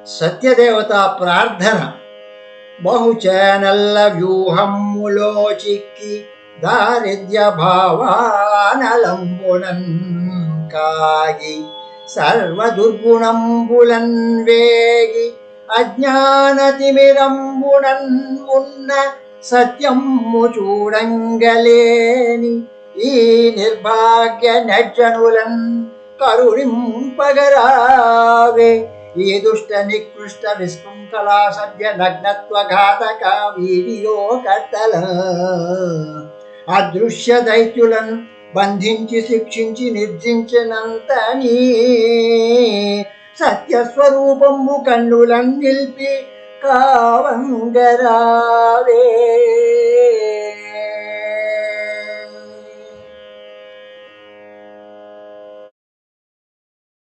సత్యదేవత ప్రార్థన. బహుచేనల్ల వ్యూహములో చిక్కి దారిద్ర్య భావానలంబునన్ కాగి సర్వదుర్గుణంబులన్ వేగి అజ్ఞానతిమిరంబునన్ ఉన్న సత్యము చూడంగలేని ఈ నిర్భాగ్య నజ్జనులన్ కరుణింపగరావే. ఈ దుష్ట నికృష్ట విశృంఖలా సభ్య నగ్నత్వ ఘాతక వీడియో కర్తల అదృశ్య దైత్యులను బంధించి శిక్షించి నిర్జించినంతని సత్యస్వరూపము కన్నులను నిలిపి కావంగరావే.